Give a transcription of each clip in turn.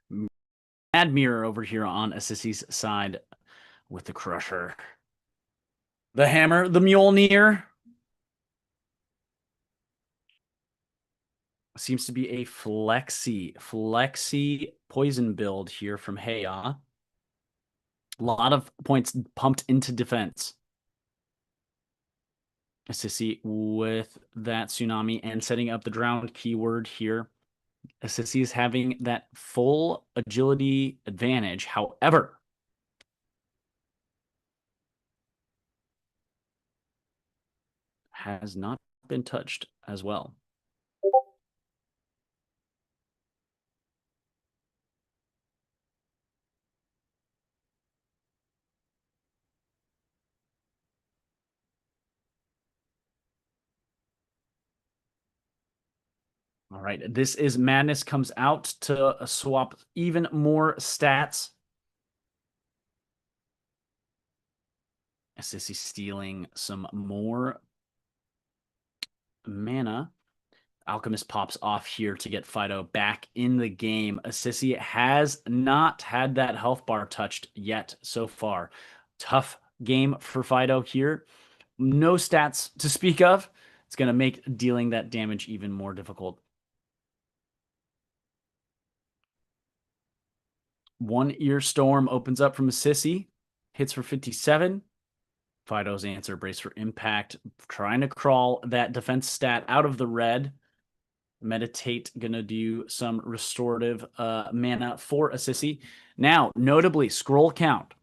Mad Mirror over here on Assisi's side with the Crusher. The Hammer, the Mjolnir. Seems to be a flexi poison build here from Heya. A lot of points pumped into defense. Assisi with that Tsunami and setting up the drowned keyword here. Assisi is having that full agility advantage. However, has not been touched as well. All right, this is Madness comes out to swap even more stats. Assisi stealing some more mana. Alchemist pops off here to get Fido back in the game. Assisi has not had that health bar touched yet so far. Tough game for Fido here. No stats to speak of. It's going to make dealing that damage even more difficult. One Ear Storm opens up from Assisi. Hits for 57. Fido's answer, brace for impact. Trying to crawl that defense stat out of the red. Meditate, gonna do some restorative mana for Assisi. Now, notably, scroll count.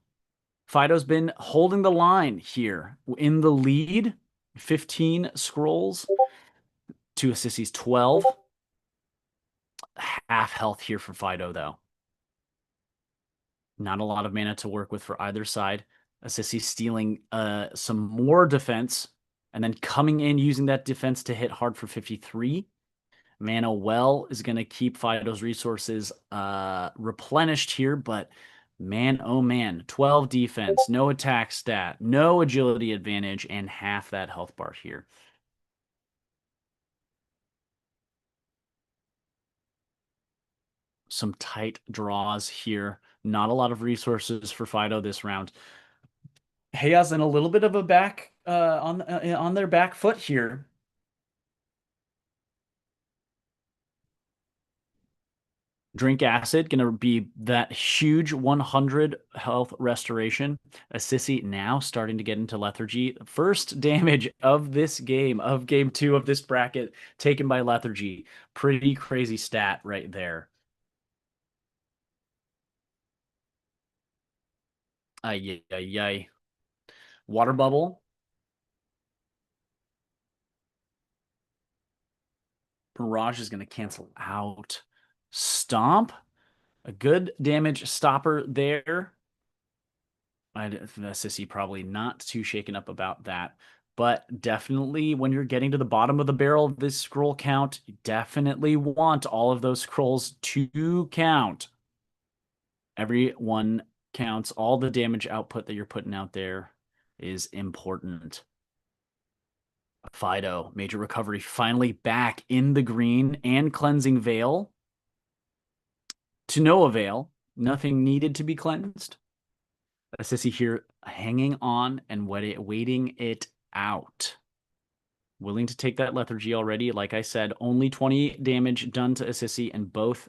Fido's been holding the line here in the lead. 15 scrolls to Assisi's 12. Half health here for Fido, though. Not a lot of mana to work with for either side. Assisi stealing some more defense and then coming in using that defense to hit hard for 53. Mana Well is going to keep Fido's resources replenished here, but man, oh man, 12 defense, no attack stat, no agility advantage, and half that health bar here. Some tight draws here. Not a lot of resources for Fido this round. Heya's in a little bit of a back on their back foot here. Drink Acid, going to be that huge 100 health restoration. Assisi now starting to get into Lethargy. First damage of this game, of game 2 of this bracket, taken by Lethargy. Pretty crazy stat right there. Ay, ay, ay. Water Bubble. Barrage is going to cancel out. Stomp. A good damage stopper there. Sissy probably not too shaken up about that. But definitely when you're getting to the bottom of the barrel of this scroll count, you definitely want all of those scrolls to count. Every one counts. All the damage output that you're putting out there is important. Fido, Major Recovery, finally back in the green and Cleansing Veil. To no avail. Nothing needed to be cleansed. Assisi here hanging on and waiting it out. Willing to take that lethargy already. Like I said, only 20 damage done to Assisi in both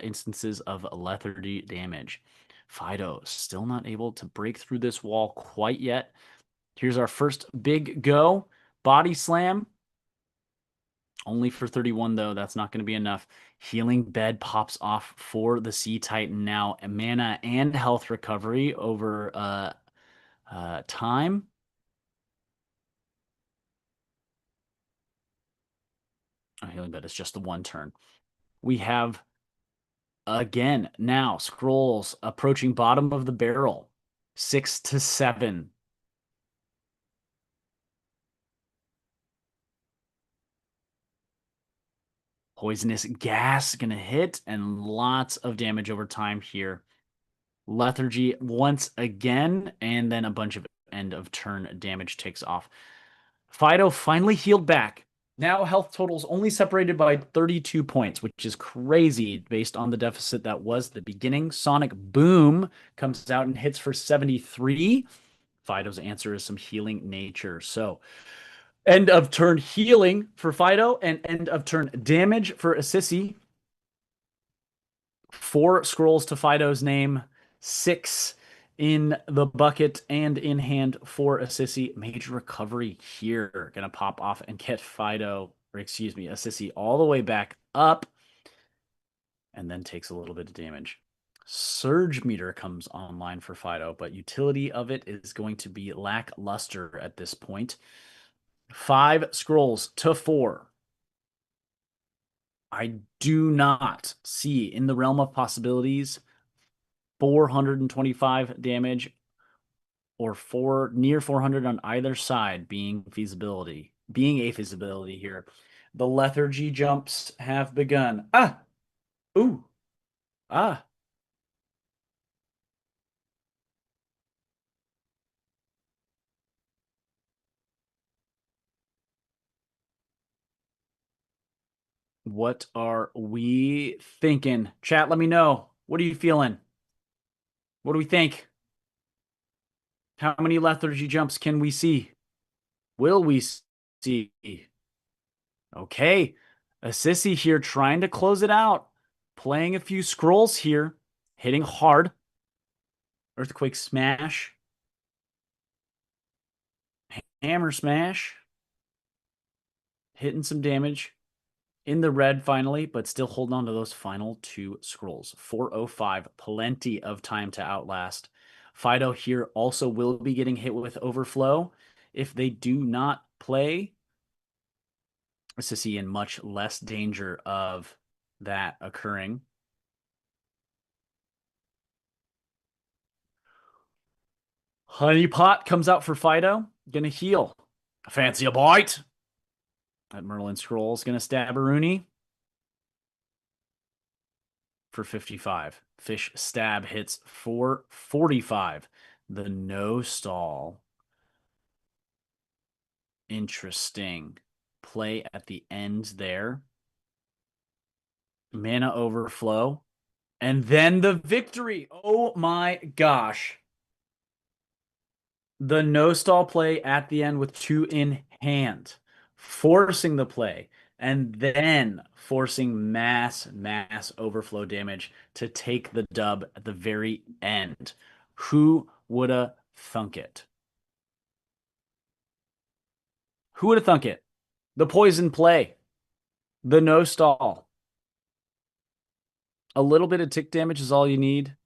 instances of lethargy damage. Fido still not able to break through this wall quite yet. Here's our first big go. Body slam. Only for 31, though. That's not going to be enough. Healing Bed pops off for the Sea Titan now. Mana and health recovery over time. Oh, Healing Bed is just the one turn. We have, again, now scrolls approaching bottom of the barrel. 6 to 7. Poisonous Gas going to hit and lots of damage over time here. Lethargy once again, and then a bunch of end of turn damage takes off. Fido finally healed back. Now health totals only separated by 32 points, which is crazy based on the deficit that was the beginning. Sonic Boom comes out and hits for 73. Fido's answer is some healing nature. So end of turn healing for Fido and end of turn damage for Assisi. 4 scrolls to Fido's name, 6 in the bucket and in hand for Assisi. Major recovery here. Gonna pop off and get Fido, or excuse me, Assisi all the way back up and then takes a little bit of damage. Surge meter comes online for Fido, but utility of it is going to be lackluster at this point. 5 scrolls to 4. I do not see in the realm of possibilities 425 damage or near 400 on either side being a feasibility here. The lethargy jumps have begun. Ah, ooh, ah. What are we thinking? Chat, let me know. What are you feeling? What do we think? How many lethargy jumps can we see? Will we see? Okay. Assisi here trying to close it out. Playing a few scrolls here. Hitting hard. Earthquake smash. Hammer smash. Hitting some damage. In the red finally, but still holding on to those final 2 scrolls. 405. Plenty of time to outlast. Fido here also will be getting hit with overflow. If they do not play, Assisi in much less danger of that occurring. Honeypot comes out for Fido. Gonna heal. Fancy a bite. That Merlin Scroll's gonna stab a Rooney for 55. Fish stab hits for 45. The no stall. Interesting play at the end there. Mana overflow. And then the victory. Oh my gosh. The no stall play at the end with 2 in hand, forcing the play, and then forcing mass overflow damage to take the dub at the very end. Who would have thunk it? Who would have thunk it? The poison play, the no stall. A little bit of tick damage is all you need.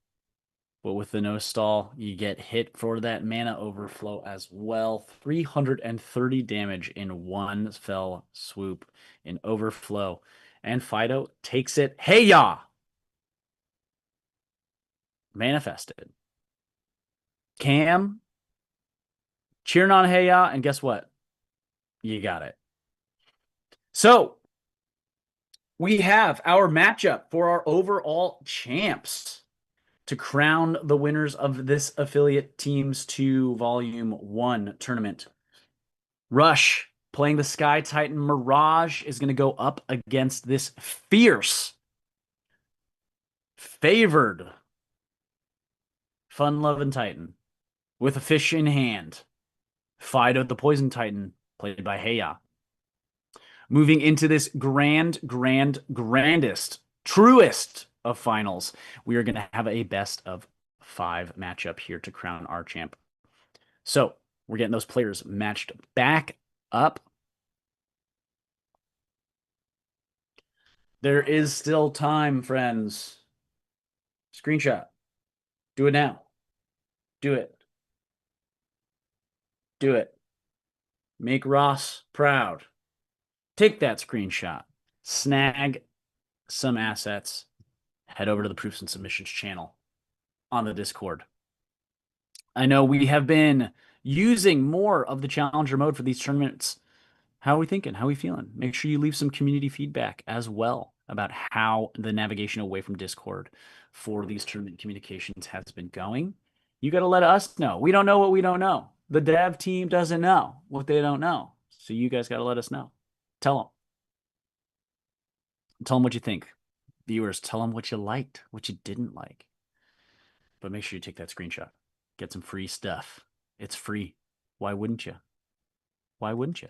But with the no stall, you get hit for that mana overflow as well. 330 damage in one fell swoop in overflow. And Fido takes it. Hey ya! Manifested. Cam, cheering on Hey ya, and guess what? You got it. So, we have our matchup for our overall champs to crown the winners of this affiliate teams 2 volume 1 tournament. Rush playing the Sky Titan Mirage is going to go up against this fierce, favored, fun-loving Titan with a fish in hand. Fido the Poison Titan, played by Heya. Moving into this grandest, truest of finals, we are going to have a best of 5 matchup here to crown our champ. So we're getting those players matched back up. There is still time, friends. Screenshot. Do it now. Do it. Do it. Make Ross proud. Take that screenshot. Snag some assets. Head over to the Proofs and Submissions channel on the Discord. I know we have been using more of the Challenger mode for these tournaments. How are we thinking? How are we feeling? Make sure you leave some community feedback as well about how the navigation away from Discord for these tournament communications has been going. You got to let us know. We don't know what we don't know. The dev team doesn't know what they don't know. So you guys got to let us know. Tell them. Tell them what you think. Viewers, tell them what you liked, what you didn't like. But make sure you take that screenshot. Get some free stuff. It's free. Why wouldn't you? Why wouldn't you?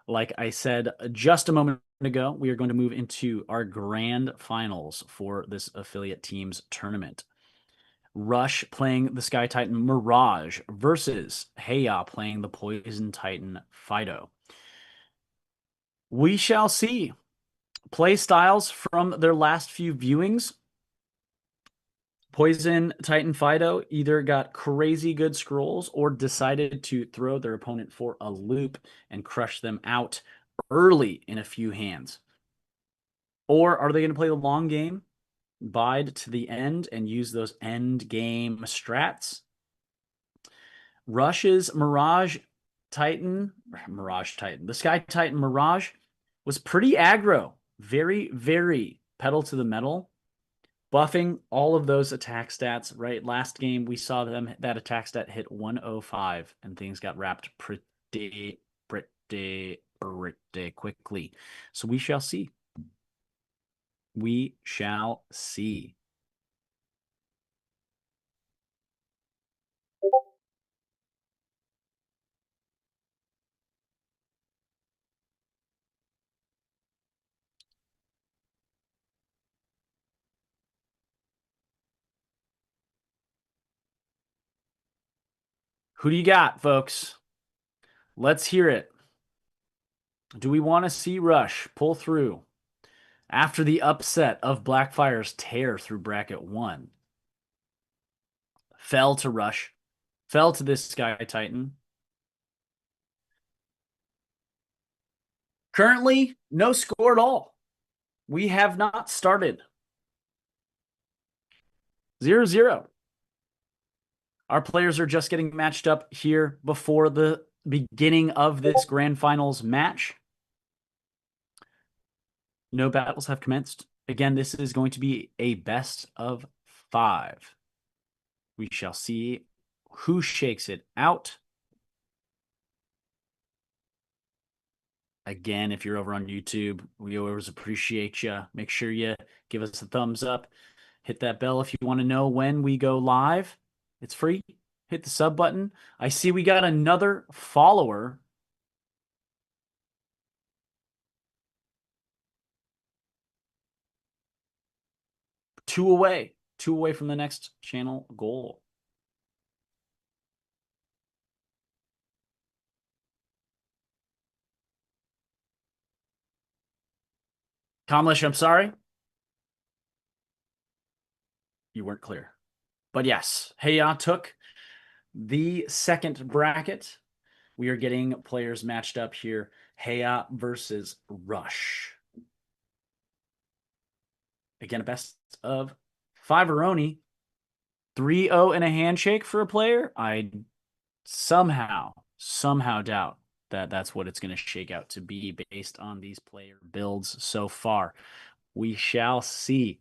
Like I said just a moment ago, we are going to move into our grand finals for this affiliate teams tournament. Rush playing the Sky Titan Mirage versus Heya playing the Poison Titan Fido. We shall see. Play styles from their last few viewings. Poison Titan Fido either got crazy good scrolls or decided to throw their opponent for a loop and crush them out early in a few hands. Or are they going to play the long game, bide to the end, and use those end game strats? Rush's Mirage Titan, the Sky Titan Mirage was pretty aggro, very, very pedal to the metal, buffing all of those attack stats, right? Last game, we saw that attack stat hit 105, and things got wrapped pretty quickly. So we shall see. We shall see. Who do you got, folks? Let's hear it. Do we want to see Rush pull through after the upset of Blackfire's tear through bracket 1? Fell to Rush, fell to this Sky Titan. Currently, no score at all. We have not started. 0-0. Our players are just getting matched up here before the beginning of this grand finals match. No battles have commenced. Again, this is going to be a best of 5. We shall see who shakes it out. Again, if you're over on YouTube, we always appreciate you. Make sure you give us a thumbs up. Hit that bell if you want to know when we go live. It's free. Hit the sub button. I see we got another follower. Two away from the next channel goal. Comlish, I'm sorry. You weren't clear. But yes, Heya took the second bracket. We are getting players matched up here. Heya versus Rush. Again, a best of 5 Aroni. 3-0 and a handshake for a player. I somehow doubt that that's what it's going to shake out to be based on these player builds so far. We shall see.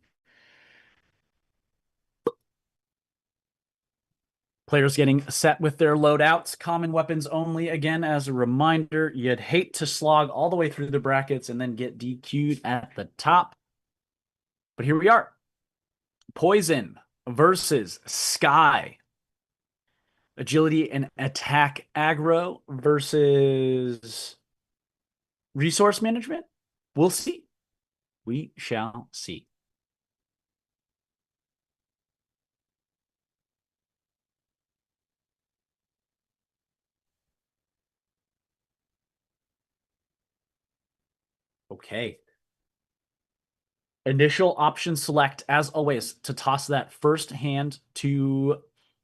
Players getting set with their loadouts. Common weapons only. Again, as a reminder, you'd hate to slog all the way through the brackets and then get DQ'd at the top. But here we are. Poison versus Sky. Agility and attack aggro versus resource management. We'll see. We shall see. Okay. Initial option select, as always, to toss that first hand to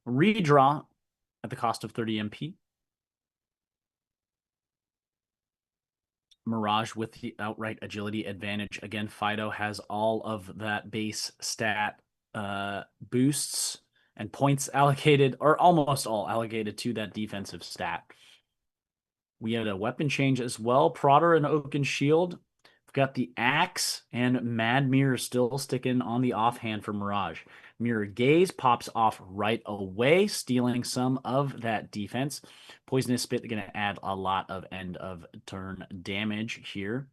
redraw at the cost of 30 MP. Mirage with the outright agility advantage. Again, Fido has all of that base stat boosts and points allocated, or almost all allocated to that defensive stat. We had a weapon change as well. Prodder and Oaken Shield. We've got the Axe and Mad Mirror still sticking on the offhand for Mirage. Mirror Gaze pops off right away, stealing some of that defense. Poisonous Spit going to add a lot of end of turn damage here.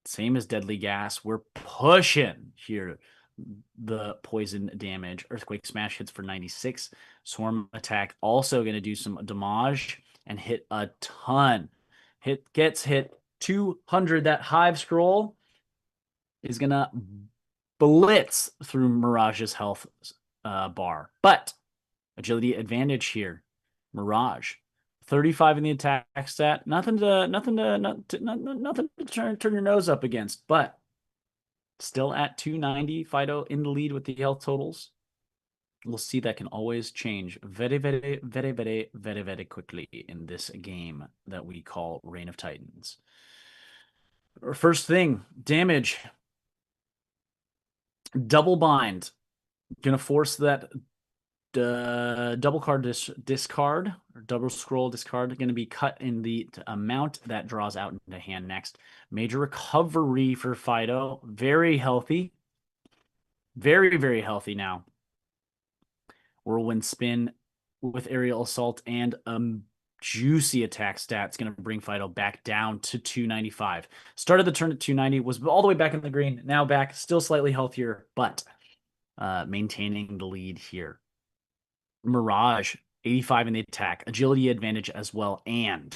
Same as Deadly Gas. We're pushing here. The poison damage. Earthquake Smash hits for 96. Swarm Attack also going to do some damage and hit a ton. Gets hit 200. That Hive Scroll is going to blitz through Mirage's health bar. But agility advantage here. Mirage. 35 in the attack stat. Nothing to turn your nose up against, but still at 290. Fido in the lead with the health totals. We'll see that can always change very, very, very, very, very, very quickly in this game that we call Reign of Titans. First thing, damage. Double bind. Gonna force that double card discard or double scroll discard going to be cut in the amount that draws out into hand next. Major recovery for Fido. Very healthy. Very, very healthy now. Whirlwind Spin with Aerial Assault and juicy attack stats going to bring Fido back down to 295. Started the turn at 290, was all the way back in the green. Now back, still slightly healthier, but maintaining the lead here. Mirage, 85 in the attack, agility advantage as well, and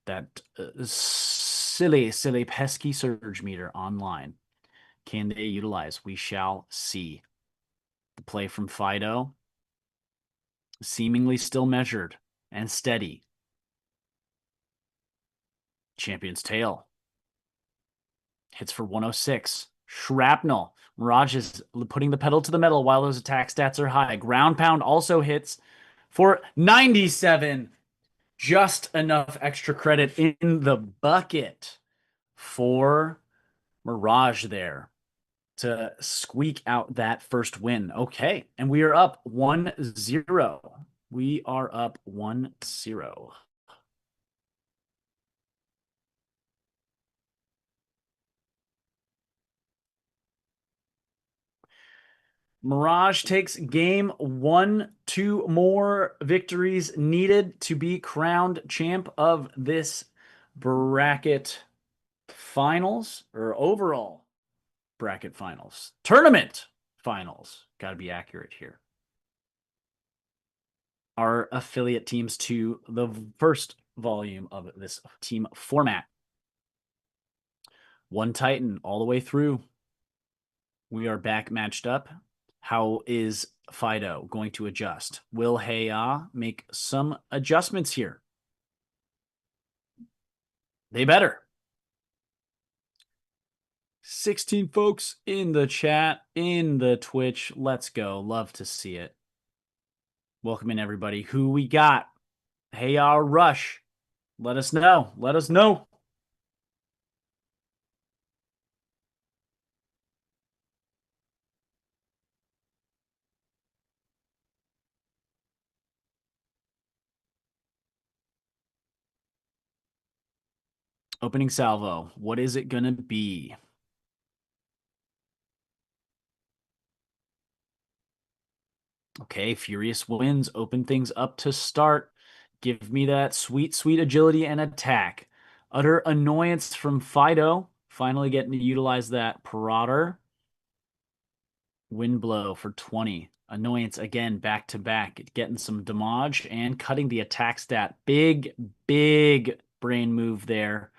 that silly, pesky surge meter online. Can they utilize? We shall see. The play from Fido, seemingly still measured and steady. Champion's Tail hits for 106. Shrapnel. Mirage is putting the pedal to the metal while those attack stats are high. Ground Pound also hits for 97. Just enough extra credit in the bucket for Mirage there to squeak out that first win. Okay, and we are up 1-0. We are up 1-0. Mirage takes game 1. 2 more victories needed to be crowned champ of this bracket finals, or overall bracket finals. Tournament finals. Got to be accurate here. Our affiliate teams to the first volume of this team format. One Titan all the way through. We are back matched up. How is Fido going to adjust? Will Heya make some adjustments here? They better. 16 folks in the chat, in the Twitch. Let's go. Love to see it. Welcome in, everybody. Who we got? Heya Rush. Let us know. Let us know. Opening salvo. What is it going to be? Okay, Furious Winds open things up to start. Give me that sweet, sweet agility and attack. Utter annoyance from Fido. Finally getting to utilize that Parada. Wind Blow for 20. Annoyance again, back to back. Getting some damage and cutting the attack stat. Big, big brain move there.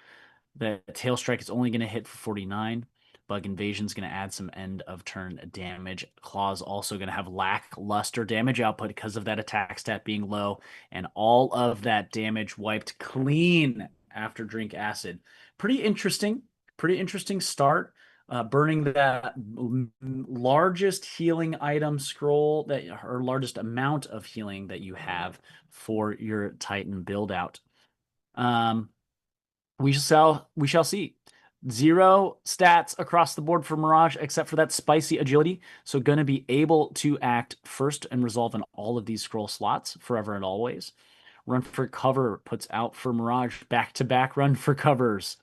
The Tail Strike is only going to hit for 49. Bug Invasion is going to add some end of turn damage. Claw's also going to have lackluster damage output because of that attack stat being low. And all of that damage wiped clean after Drink Acid. Pretty interesting start. Burning that largest healing item scroll or largest amount of healing that you have for your Titan build out. We shall see. 0 stats across the board for Mirage, except for that spicy agility. So going to be able to act first and resolve in all of these scroll slots forever and always. Run for cover puts out for Mirage. Back-to-back run for covers.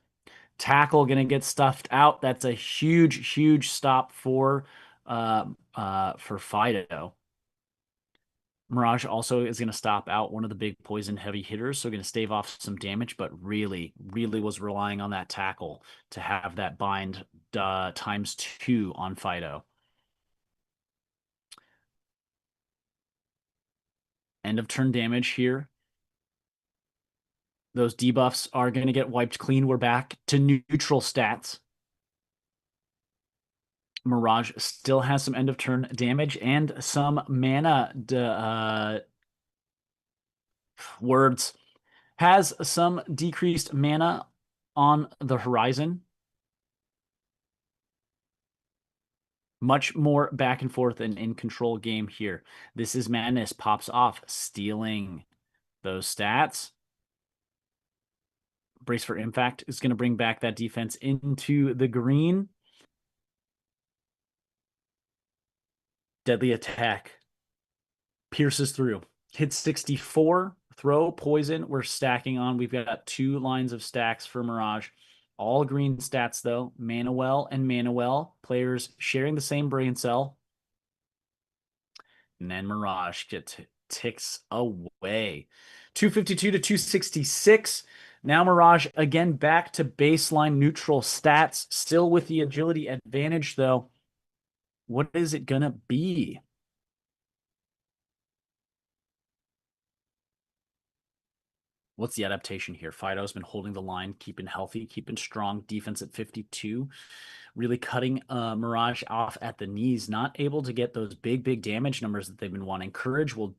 Tackle going to get stuffed out. That's a huge, huge stop for for Fido. Mirage also is going to stop out one of the big poison heavy hitters, so going to stave off some damage, but really, really was relying on that tackle to have that bind ×2 on Fido. End of turn damage here. Those debuffs are going to get wiped clean. We're back to neutral stats. Mirage still has some end of turn damage and some mana words. Has some decreased mana on the horizon. Much more back and forth and in control game here. This is Madness pops off, stealing those stats. Brace for Impact is going to bring back that defense into the green. Deadly Attack pierces through. Hit 64. Throw Poison. We're stacking on. We've got 2 lines of stacks for Mirage. All green stats, though. Manuel and Manuel. Players sharing the same brain cell. And then Mirage ticks away. 252 to 266. Now Mirage again back to baseline neutral stats. Still with the agility advantage, though. What is it going to be? What's the adaptation here? Fido's been holding the line, keeping healthy, keeping strong. Defense at 52. Really cutting Mirage off at the knees. Not able to get those big damage numbers that they've been wanting. Courage will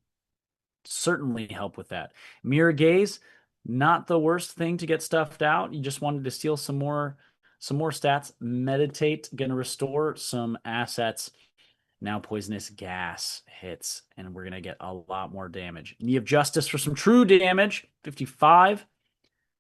certainly help with that. Mirror Gaze, not the worst thing to get stuffed out. You just wanted to steal some more stats. Meditate, going to restore some assets. Now Poisonous Gas hits, and we're going to get a lot more damage. Knee of Justice for some true damage, 55.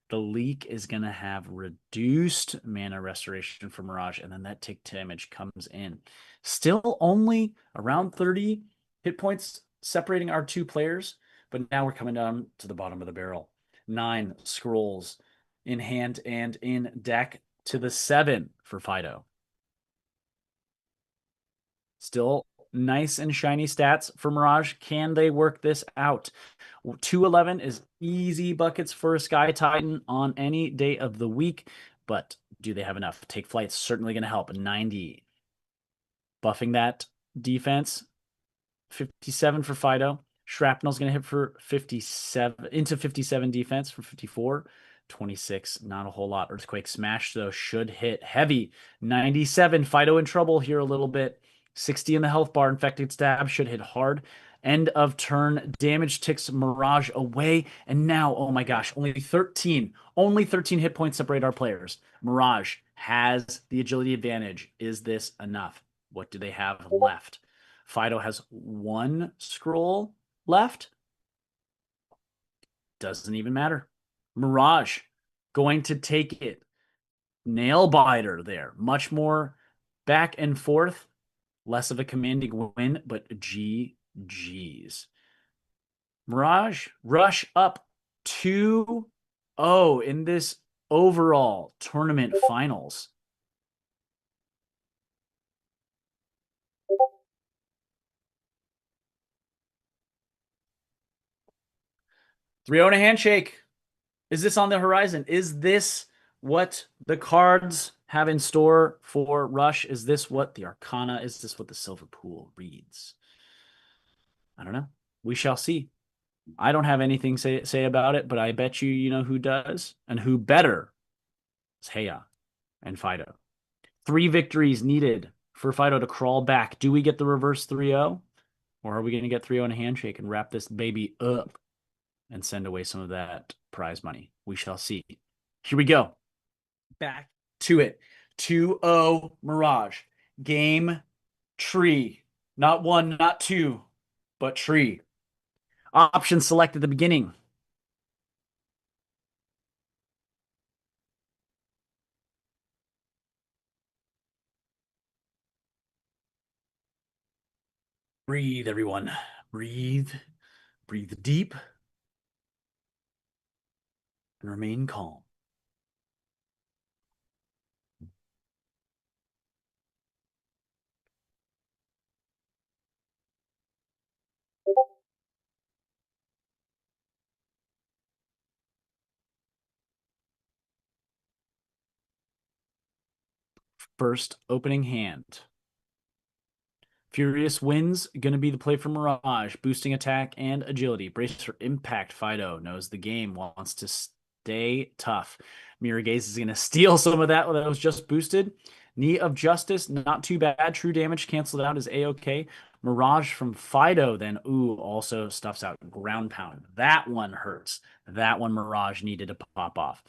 The Leak is going to have reduced mana restoration for Mirage, and then that tick damage comes in. Still only around 30 hit points separating our 2 players, but now we're coming down to the bottom of the barrel. 9 scrolls in hand and in deck to the 7 for Fido. Still nice and shiny stats for Mirage. Can they work this out? 211 is easy buckets for a Sky Titan on any day of the week, but do they have enough? Take Flight's certainly going to help. 90. Buffing that defense. 57 for Fido. Shrapnel's going to hit for 57, into 57 defense for 54. 26, not a whole lot. Earthquake Smash, though, should hit heavy. 97, Fido in trouble here a little bit. 60 in the health bar. Infected Stab should hit hard. End of turn damage ticks Mirage away. And now, oh my gosh, only 13 hit points separate our players. Mirage has the agility advantage. Is this enough? What do they have left? Fido has 1 scroll left. Doesn't even matter. Mirage going to take it. Nail biter there. Much more back and forth. Less of a commanding win, but GG's. Mirage rush up 2-0 in this overall tournament finals. Three and a handshake. Is this on the horizon? Is this what the cards have in store for Rush? Is this what the Arcana? Is this what the Silver Pool reads? I don't know. We shall see. I don't have anything to say about it, but I bet you know who does and who better is Heya and Fido. 3 victories needed for Fido to crawl back. Do we get the reverse 3-0? Or are we going to get 3-0 in a handshake and wrap this baby up and send away some of that prize money? We shall see. Here we go. Back to it. 2-0 Mirage. Game tree. Not 1, not 2, but tree. Option select at the beginning. Breathe, everyone. Breathe. Breathe deep. And remain calm. First opening hand. Furious Winds going to be the play for Mirage, boosting attack and agility. Brace for impact. Fido knows the game, wants to stay tough. Mirror Gaze is going to steal some of that was just boosted. Knee of Justice, not too bad. True damage canceled out is A-OK. Mirage from Fido then, ooh, also stuffs out Ground Pound. That one hurts. That one Mirage needed to pop off.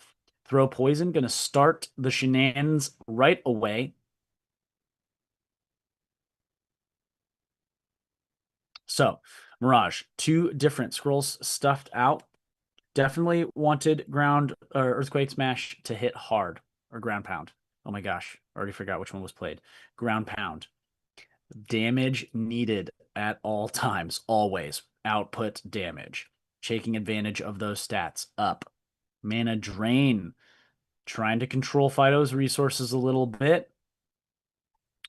Throw Poison, going to start the shenanigans right away. So, Mirage, two different scrolls stuffed out. Definitely wanted ground or Earthquake Smash to hit hard or ground pound. Oh my gosh, already forgot which one was played. Ground pound. Damage needed at all times, always. Output damage. Taking advantage of those stats. Up. Mana drain. Trying to control Fido's resources a little bit.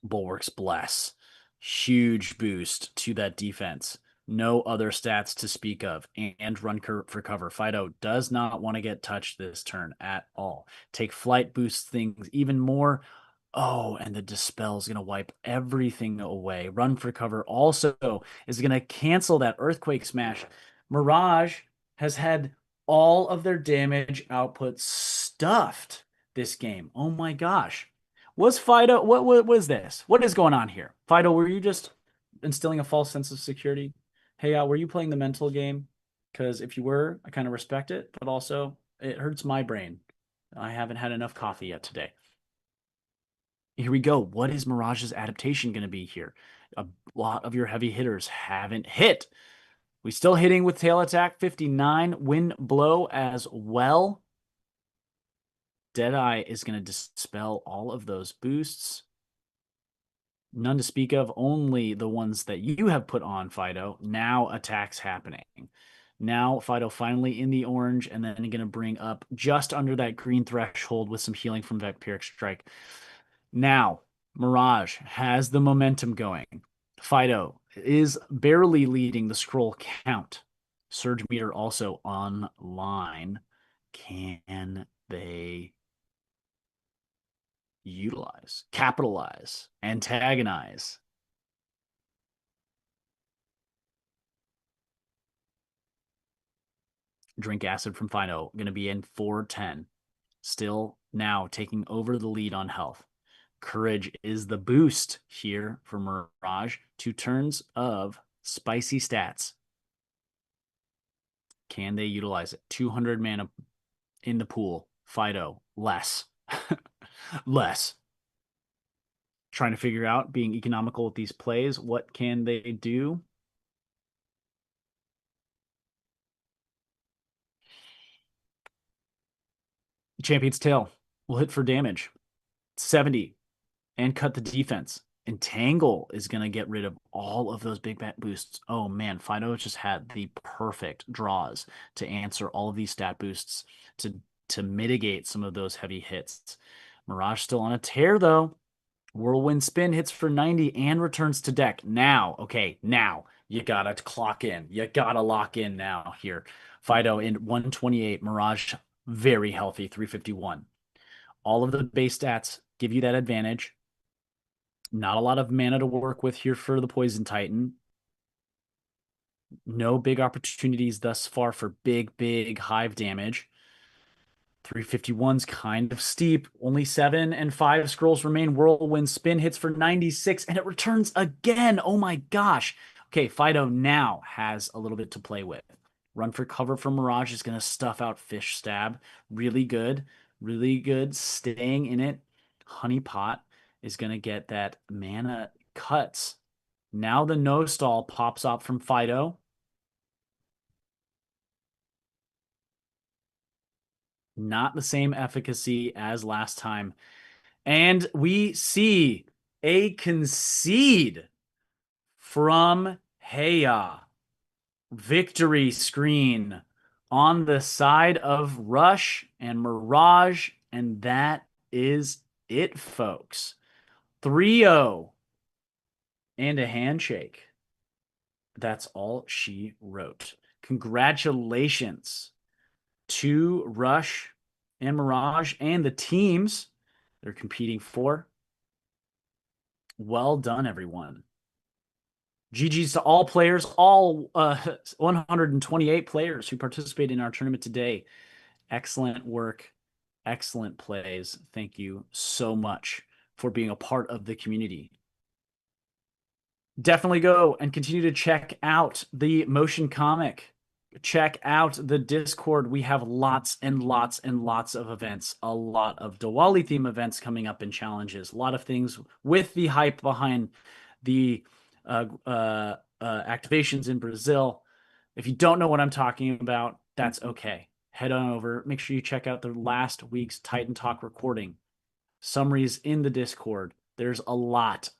Bulwark's Bless. Huge boost to that defense. No other stats to speak of. And run for cover. Fido does not want to get touched this turn at all. Take flight boosts things even more. Oh, and the Dispel is going to wipe everything away. Run for cover also is going to cancel that Earthquake Smash. Mirage has had all of their damage output stuffed this game. Oh my gosh. Was Fido, what was this? What is going on here? Fido, were you just instilling a false sense of security? Hey, were you playing the mental game? Because if you were, I kind of respect it, but also it hurts my brain. I haven't had enough coffee yet today. Here we go. What is Mirage's adaptation going to be here? A lot of your heavy hitters haven't hit. We still hitting with tail attack 59, wind blow as well. Deadeye is going to dispel all of those boosts. None to speak of, only the ones that you have put on, Fido. Now attacks happening. Now Fido finally in the orange, and then going to bring up just under that green threshold with some healing from Vampiric Strike. Now, Mirage has the momentum going. Fido is barely leading the scroll count. Surge meter also online. Can they utilize, capitalize, antagonize? Drink Acid from Fido, going to be in 410. Still now taking over the lead on health. Courage is the boost here for Mirage. 2 turns of spicy stats. Can they utilize it? 200 mana in the pool. Fido, less. Less. Trying to figure out, being economical with these plays, what can they do? Champion's Tail will hit for damage. 70 and cut the defense. Entangle is going to get rid of all of those big bat boosts. Oh man, Fido just had the perfect draws to answer all of these stat boosts to mitigate some of those heavy hits. Mirage still on a tear though. Whirlwind Spin hits for 90 and returns to deck. Now, okay, now you gotta clock in. You gotta lock in now here. Fido in 128. Mirage very healthy, 351. All of the base stats give you that advantage. Not a lot of mana to work with here for the Poison Titan. No big opportunities thus far for big hive damage. 351's kind of steep. Only 7 and 5 scrolls remain. Whirlwind Spin hits for 96, and it returns again. Oh my gosh. Okay, Fido now has a little bit to play with. Run for cover from Mirage is going to stuff out Fish Stab. Really good. Really good. Staying in it. Honey Pot is going to get that mana cuts. Now the no stall pops up from Fido. Not the same efficacy as last time. And we see a concede from Heya. Victory screen on the side of Rush and Mirage. And that is it, folks. 3-0 and a handshake. That's all she wrote. Congratulations to Rush and Mirage and the teams they're competing for. Well done, everyone. GG's to all players, all 128 players who participated in our tournament today. Excellent work, excellent plays. Thank you so much for being a part of the community. Definitely go and continue to check out the motion comic. Check out the Discord. We have lots and lots and lots of events, a lot of Diwali theme events coming up and challenges, a lot of things with the hype behind the activations in Brazil. If you don't know what I'm talking about, that's okay. Head on over. Make sure you check out the last week's Titan Talk recording. Summaries in the Discord. There's a lot